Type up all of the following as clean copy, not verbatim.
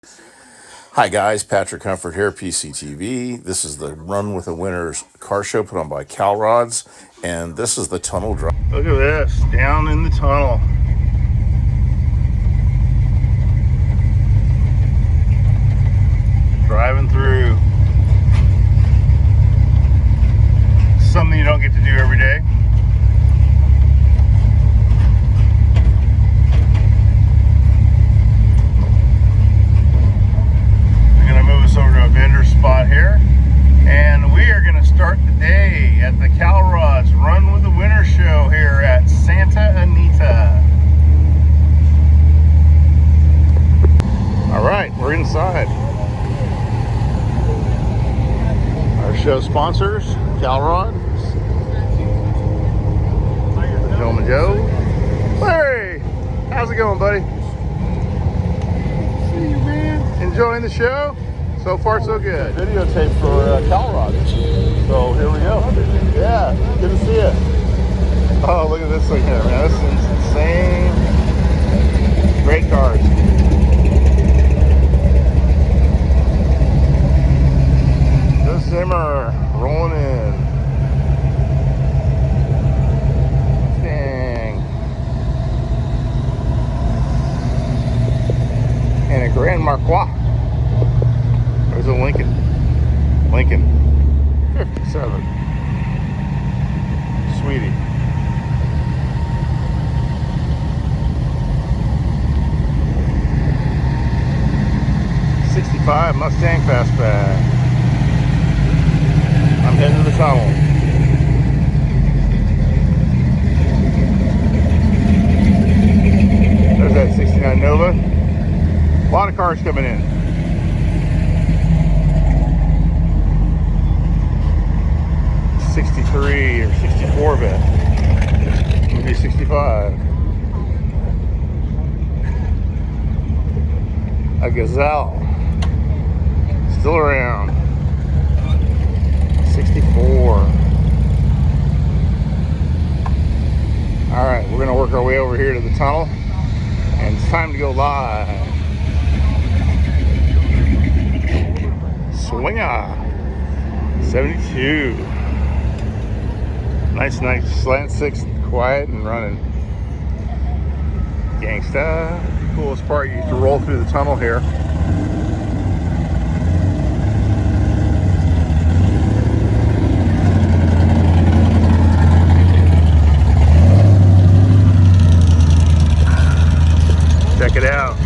Hi guys, Patrick Comfort here, PCTV. This is the Run with the Winners car show put on by Cal Rods, and this is the tunnel drive. Look at this, down in the tunnel. Driving through. Something you don't get to do every day. Over to a vendor spot here, and we are going to start the day at the Cal Rods Run with the Winter show here at Santa Anita. All right, we're inside. Our show sponsors, Cal Rods, the Gentleman Joe. Larry, how's it going, buddy? See you, man. Enjoying the show? So far, so good. Videotape for Cal Rods. So here we go. Yeah, good to see you. Oh, look at this thing here, man. This is insane. Great cars. The Zimmer rolling in. Dang. And a Grand Marquis. There's a Lincoln 57. Sweetie. '65 Mustang Fastback. I'm heading to the tunnel. There's that '69 Nova. A lot of cars coming in. '63 or '64 vet. Maybe '65. A Gazelle. Still around. '64. Alright, we're going to work our way over here to the tunnel. And it's time to go live. Swinger. 72. Nice slant six, quiet and running. Gangsta. Coolest part, you used to roll through the tunnel here. Check it out.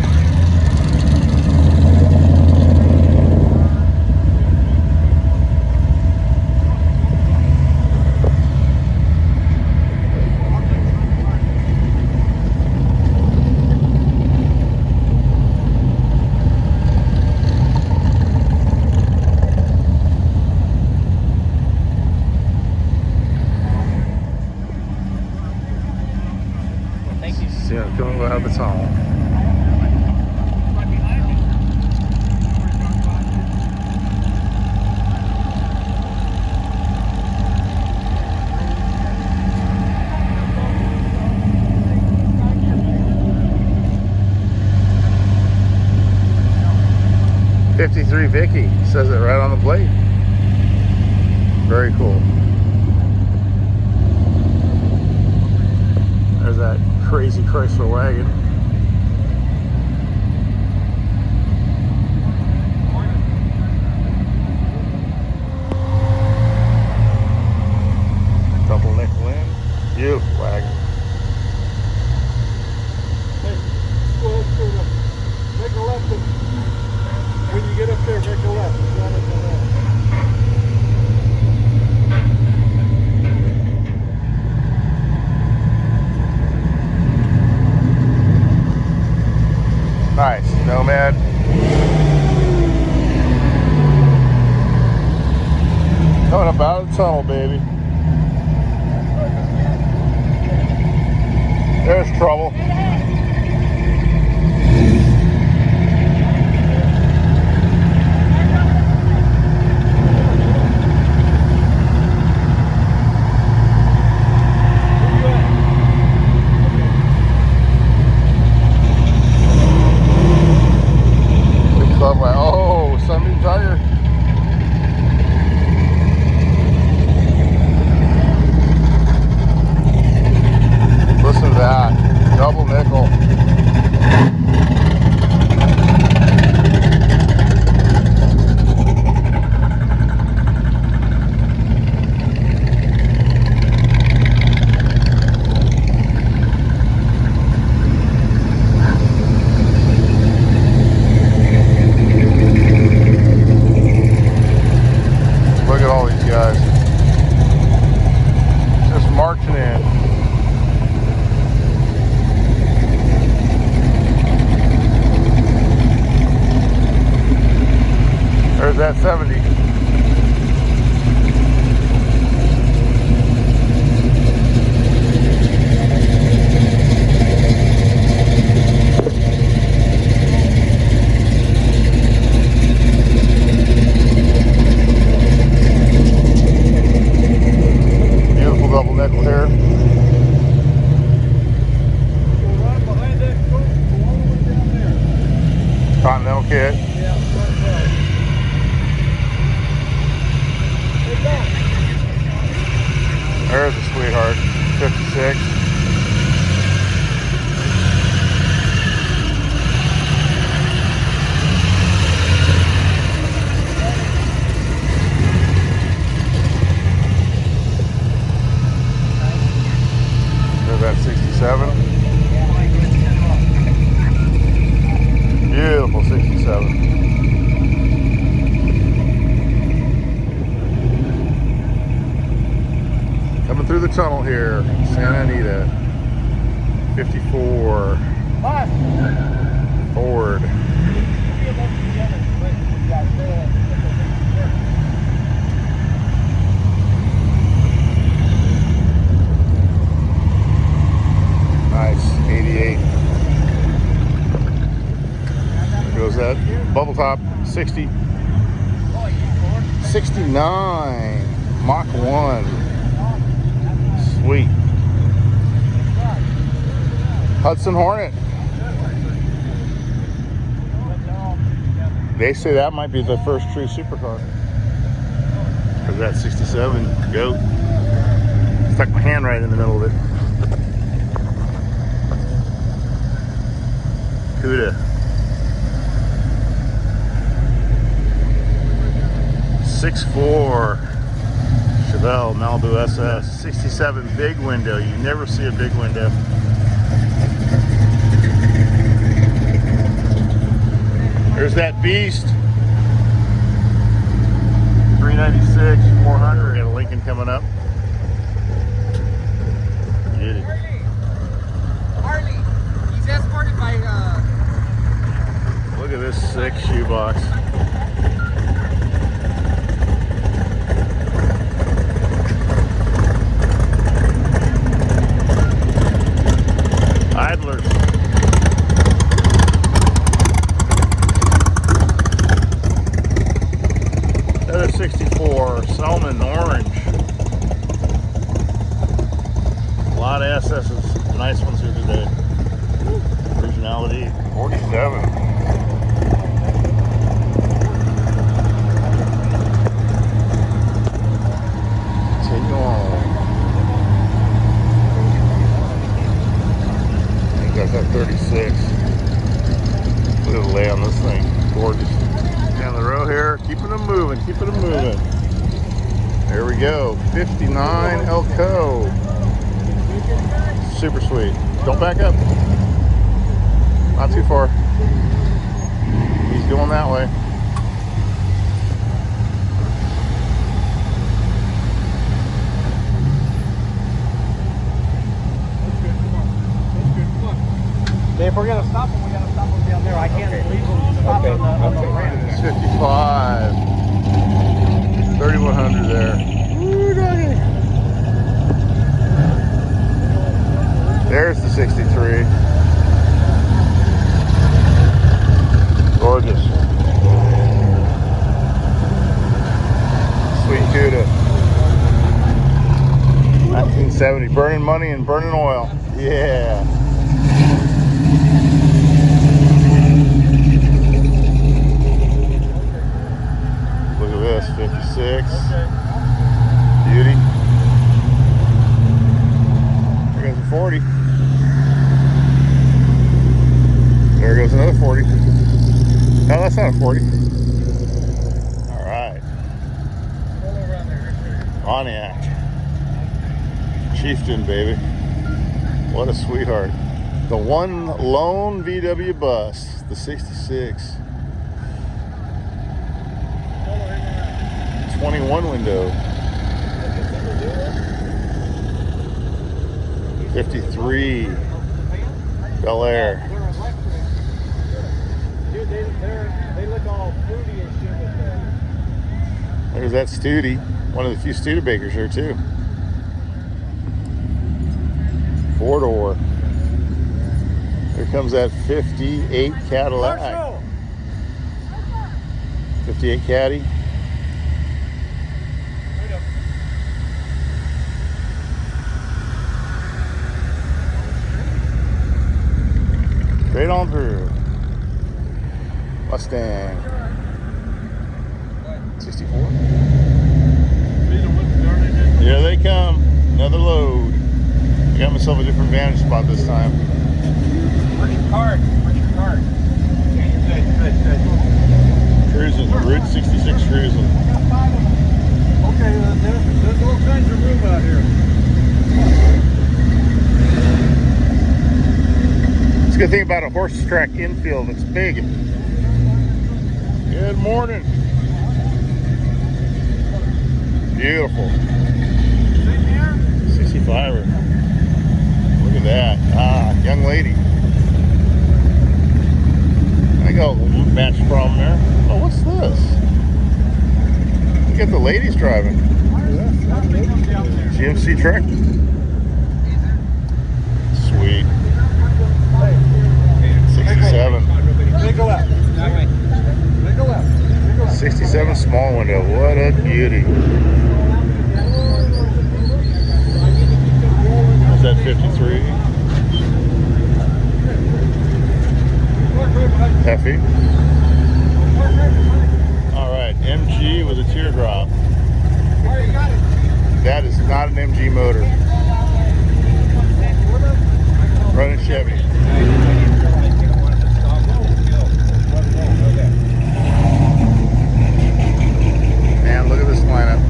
Going out the tunnel. '53 Vicky says it right on the plate. Very cool. There's that crazy Chrysler wagon. Double nickel in. Beautiful wagon. Hey, go ahead and make a left. When you get up there, make a left. Nice, Nomad. Coming up out of the tunnel, baby. There's trouble. floodlight. Oh, Sunbeam Tiger. Listen to that. Double nickel. Look at all these guys. Just marching in. There's that 70. Beautiful double nickel here. Right behind that coat, go all the way down there. Continental kit. Yeah, front row. Hey, go. There's a sweetheart. 56. There's that 67. Beautiful 67. Coming through the tunnel here, Santa Anita. 54. Ford. Nice, 88. There goes that bubble top, 60. 69. Mach 1. Sweet. Hudson Hornet. They say that might be the first true supercar. There's that 67 goat. Stuck my hand right in the middle of it. Cuda. 6.4 Chevelle Malibu SS. 67 big window. You never see a big window. There's that beast. 396, 400. Got a Lincoln coming up. Get it. Harley. He's escorted by Look at this sick shoebox. Idlers. Another 64 Salmon Orange. A lot of SS's. Nice ones here today. Originality. 47. Continue on. I think that's that 36. Look at the lay on this thing. Gorgeous. Down the row here, keeping them moving, keeping them moving. There we go. 59 Elko. Super sweet. Don't back up. Not too far. He's going that way. That's good, come on. That's good, come on. If we're gonna stop them, we gotta stop them down there. I can't leave them stop on the ramp. It's 55. 3100 there. Ooh, doggy. There's the 63. Gorgeous. Sweet Cuda. 1970. Burning money and burning oil. Yeah. that's not a 40. All right. Pontiac. Chieftain, baby. What a sweetheart. The one lone VW bus, the 66. 21 window. 53 Bel Air. They're electric. Dude, they look all fruity and shit with that. There's that Studi. One of the few Studebakers here too. 4-door. Here comes that 58 Cadillac. 58 Caddy. Straight on through. Mustang. 64. Here they come. Another load. I got myself a different vantage spot this time. Where's your card? Good. Cruising. Route 66 cruising. Okay, there's all kinds of room out here. It's a good thing about a horse track infield. It's big. Good morning. Beautiful. 65er. Look at that. Ah, young lady. I got a little match problem there. Oh, what's this? Look at the ladies driving. GMC truck. Sweet. 67. Take a left. Take a left. 67 small window. What a beauty. Is that 53? Effie. All right, MG with a teardrop. That is not an MG motor. Running Chevy. Man, look at this lineup.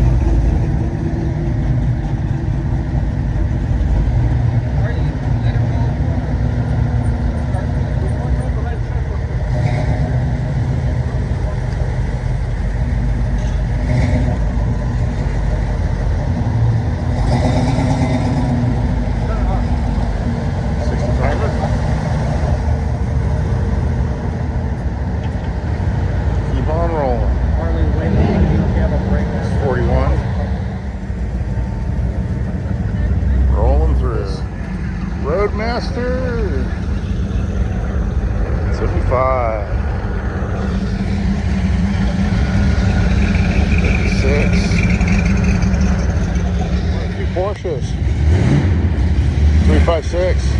Keep on rolling. 41. Rolling through. Roadmaster. 75. 56. A few Porsches. 356.